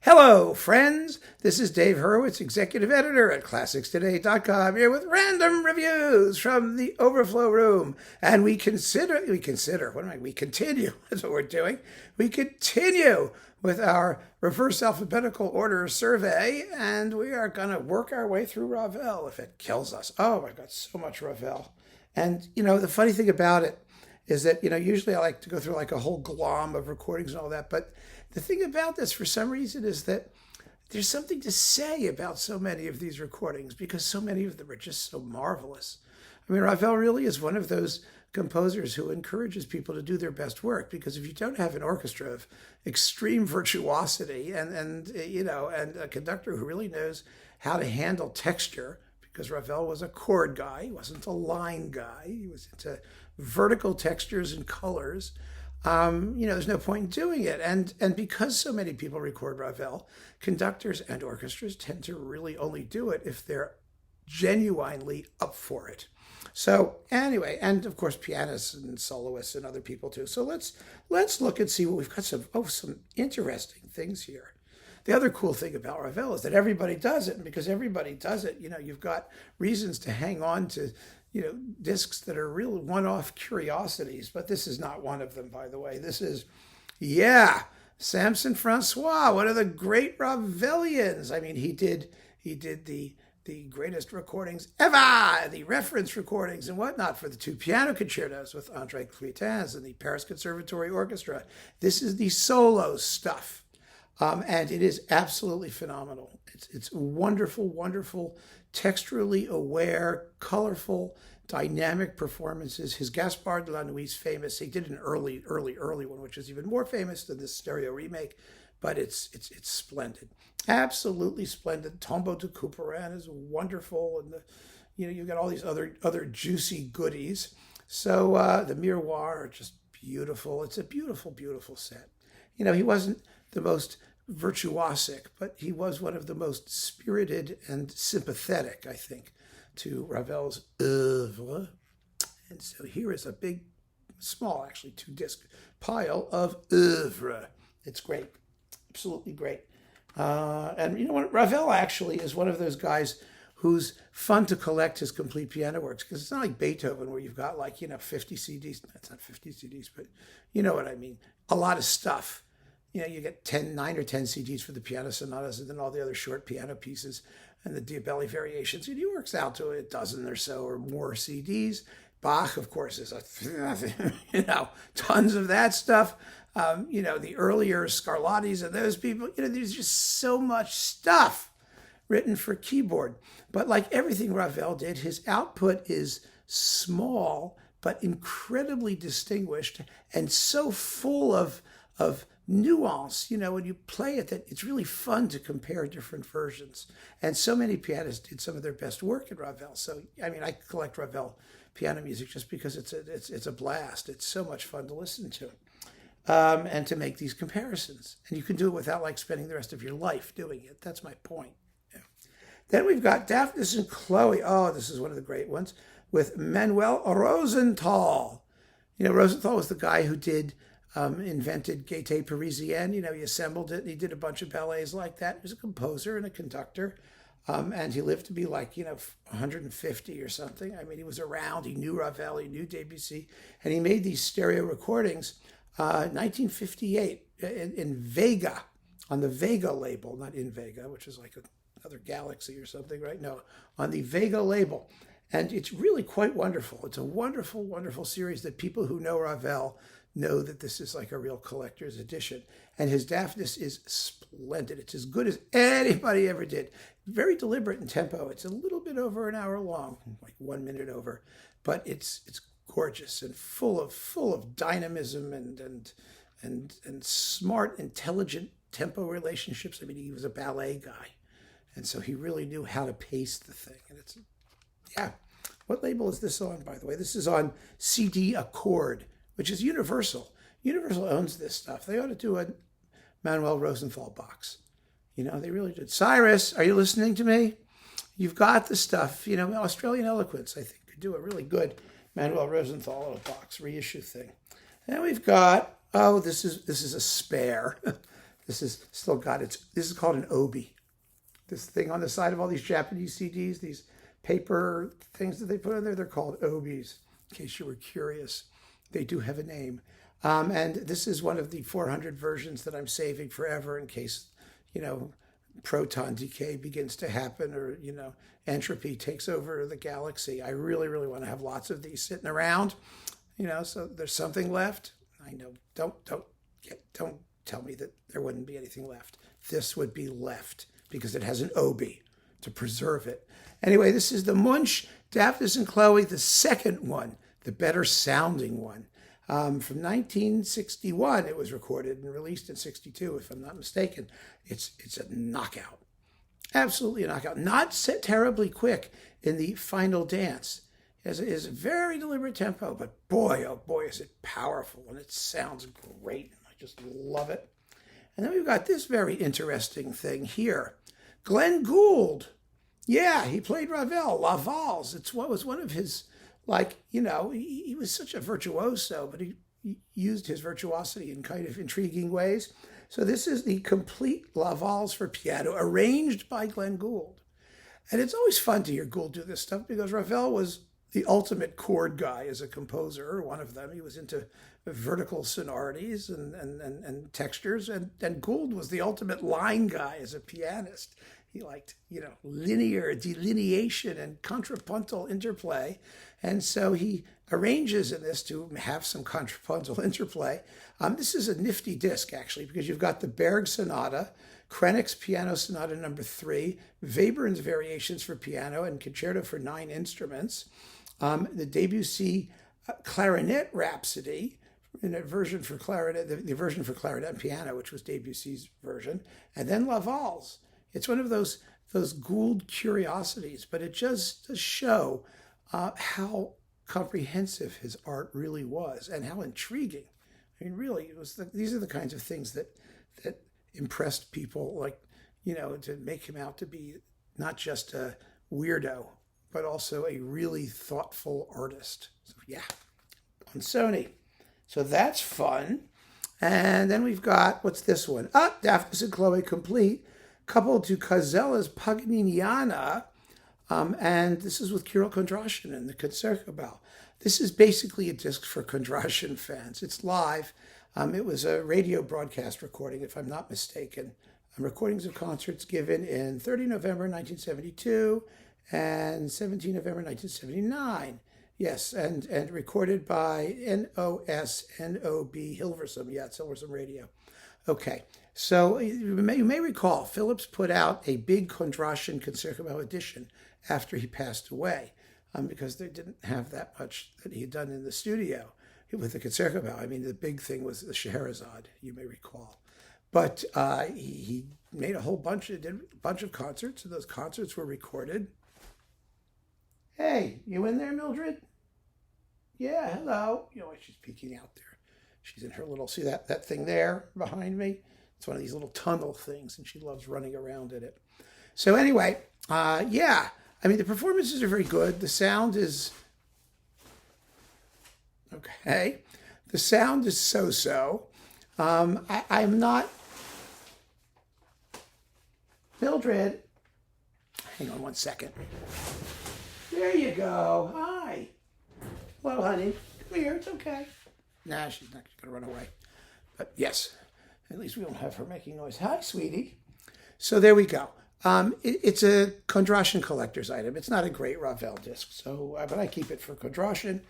Hello, friends. This is Dave Hurwitz, executive editor at ClassicsToday.com, here with random reviews from the Overflow room. And we continue, that's what we're doing. We continue with our reverse alphabetical order survey, and we are going to work our way through Ravel if it kills us. Oh my God, so much Ravel. And, the funny thing about it is that, usually I like to go through like a whole glom of recordings and all that, but the thing about this, for some reason, is that there's something to say about so many of these recordings because so many of them are just so marvelous. I mean, Ravel really is one of those composers who encourages people to do their best work, because if you don't have an orchestra of extreme virtuosity and a conductor who really knows how to handle texture, because Ravel was a chord guy, he wasn't a line guy, he was into vertical textures and colors. There's no point in doing it. And because so many people record Ravel, conductors and orchestras tend to really only do it if they're genuinely up for it. So anyway, and of course pianists and soloists and other people too. So let's look and see what we've got. Some interesting things here. The other cool thing about Ravel is that everybody does it, and because everybody does it, you've got reasons to hang on to discs that are real one-off curiosities, but this is not one of them, by the way. This is, Samson François, one of the great Ravelians. I mean, he did the greatest recordings ever, the reference recordings and whatnot for the two piano concertos with André Clétens and the Paris Conservatory Orchestra. This is the solo stuff, and it is absolutely phenomenal. It's wonderful, wonderful, texturally aware, colorful, dynamic performances. His Gaspard de la Nuit's famous. He did an early one, which is even more famous than this stereo remake, but it's splendid, absolutely splendid. Tombeau de Couperin is wonderful, and you got all these other juicy goodies. So the miroirs are just beautiful. It's a beautiful, beautiful set. He wasn't the most virtuosic, but he was one of the most spirited and sympathetic, I think, to Ravel's oeuvre. And so here is a small, actually, 2-disc pile of oeuvre. It's great, absolutely great. And you know what? Ravel actually is one of those guys who's fun to collect his complete piano works, because it's not like Beethoven where you've got 50 CDs. That's not 50 CDs, but you know what I mean. A lot of stuff. You get 9 or 10 CDs for the piano sonatas and then all the other short piano pieces and the Diabelli variations. And he works out to a dozen or so or more CDs. Bach, of course, is tons of that stuff. The earlier Scarlattis and those people, there's just so much stuff written for keyboard. But like everything Ravel did, his output is small but incredibly distinguished and so full of nuance, when you play it, that it's really fun to compare different versions. And so many pianists did some of their best work in Ravel. So, I collect Ravel piano music just because it's a blast. It's so much fun to listen to. And to make these comparisons. And you can do it without spending the rest of your life doing it. That's my point. Yeah. Then we've got Daphnis and Chloe. Oh, this is one of the great ones, with Manuel Rosenthal. Rosenthal was the guy who invented Gaieté Parisienne. He assembled it, and he did a bunch of ballets like that. He was a composer and a conductor, and he lived to be 150 or something. He was around. He knew Ravel, he knew Debussy, and he made these stereo recordings 1958 in Vega, on the Vega label, not in Vega, which is like another galaxy or something, right? No, on the Vega label. And it's really quite wonderful. It's a wonderful, wonderful series that people who know Ravel know that this is like a real collector's edition. And his Daphnis is splendid. It's as good as anybody ever did. Very deliberate in tempo. It's a little bit over an hour long, like 1 minute over, but it's gorgeous and full of dynamism and smart, intelligent tempo relationships. He was a ballet guy, and so he really knew how to pace the thing. And it's, what label is this on, by the way? This is on CD Accord, which is Universal. Universal owns this stuff. They ought to do a Manuel Rosenthal box. They really did. Cyrus, are you listening to me? You've got the stuff. Australian Eloquence, I think, could do a really good Manuel Rosenthal little box reissue thing. And we've got, this is a spare. This is still got its, this is called an obi. This thing on the side of all these Japanese CDs, these paper things that they put on there, they're called obis, in case you were curious. They do have a name. And this is one of the 400 versions that I'm saving forever in case, proton decay begins to happen, or, entropy takes over the galaxy. I really, really want to have lots of these sitting around, so there's something left. I know, don't tell me that there wouldn't be anything left. This would be left because it has an obi to preserve it. Anyway, this is the Munch, Daphnis and Chloe, the second one, the better sounding one. From 1961, it was recorded and released in 62, if I'm not mistaken. It's a knockout. Absolutely a knockout. Not set terribly quick in the final dance. It is a very deliberate tempo, but boy, oh boy, is it powerful, and it sounds great. I just love it. And then we've got this very interesting thing here. Glenn Gould. Yeah, he played Ravel, La Valse. It's what was one of his, he was such a virtuoso, but he used his virtuosity in kind of intriguing ways. So this is the complete La Valse for piano, arranged by Glenn Gould. And it's always fun to hear Gould do this stuff because Ravel was the ultimate chord guy as a composer, one of them. He was into vertical sonorities and textures, and Gould was the ultimate line guy as a pianist. He liked, linear delineation and contrapuntal interplay. And so he arranges in this to have some contrapuntal interplay. This is a nifty disc, actually, because you've got the Berg Sonata, Krenek's Piano Sonata No. 3, Webern's Variations for Piano, and Concerto for 9 Instruments, the Debussy Clarinet Rhapsody, in a version for clarinet, the version for clarinet and piano, which was Debussy's version, and then La Valse. It's one of those Gould curiosities, but it just does show how comprehensive his art really was and how intriguing. I mean, really, these are the kinds of things that impressed people, to make him out to be not just a weirdo, but also a really thoughtful artist. So yeah, on Sony. So that's fun. And then we've got, what's this one? Daphnis and Chloe Complete, coupled to Cazella's Paganiniana, and this is with Kirill Kondrashin and the Concertgebouw. This is basically a disc for Kondrashin fans. It's live. It was a radio broadcast recording, if I'm not mistaken. Recordings of concerts given in 30 November 1972 and 17 November 1979. Yes, and recorded by NOSNOB Hilversum. Yeah, it's Hilversum Radio. Okay, so you may recall Philips put out a big Kondrashin Concertgebouw edition after he passed away, because they didn't have that much that he had done in the studio with the Concertgebouw. I mean, the big thing was the Scheherazade, you may recall. But he made did a bunch of concerts, and those concerts were recorded. Hey, you in there, Mildred? Yeah, hello. She's peeking out there. She's in her little, see that thing there behind me? It's one of these little tunnel things, and she loves running around in it. So anyway, yeah. I mean, the performances are very good. The sound is okay. The sound is so-so. I'm not... Mildred, hang on one second. There you go. Hi. Hello, honey. Come here. It's okay. Nah, she's not going to run away. But yes, at least we don't have her making noise. Hi, sweetie. So there we go. It's a Kondrashin collector's item. It's not a great Ravel disc, but I keep it for Kondrashin.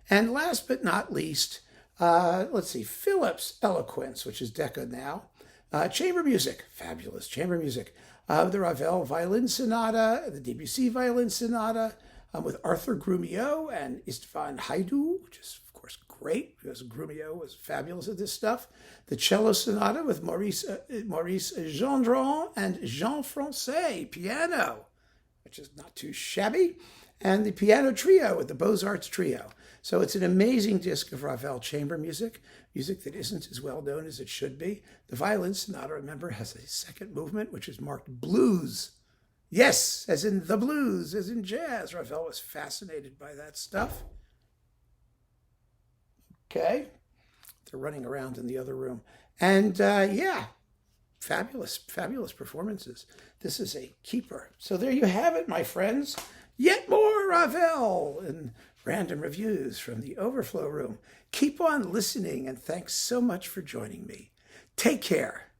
And last but not least, let's see, Philips Eloquence, which is Decca now. Chamber music, fabulous chamber music. The Ravel Violin Sonata, the Debussy Violin Sonata, with Arthur Grumio and Istvan Haidoo, which is, of course, great because Grumio was fabulous at this stuff. The Cello Sonata with Maurice Gendron and Jean Francais, piano, which is not too shabby. And the Piano Trio with the Beaux-Arts Trio. So it's an amazing disc of Ravel chamber music that isn't as well known as it should be. The Violin Sonata, remember, has a second movement, which is marked blues. Yes, as in the blues, as in jazz. Ravel was fascinated by that stuff. Okay. They're running around in the other room. And yeah, fabulous, fabulous performances. This is a keeper. So there you have it, my friends. Yet more Ravel and random reviews from the Overflow room. Keep on listening, and thanks so much for joining me. Take care.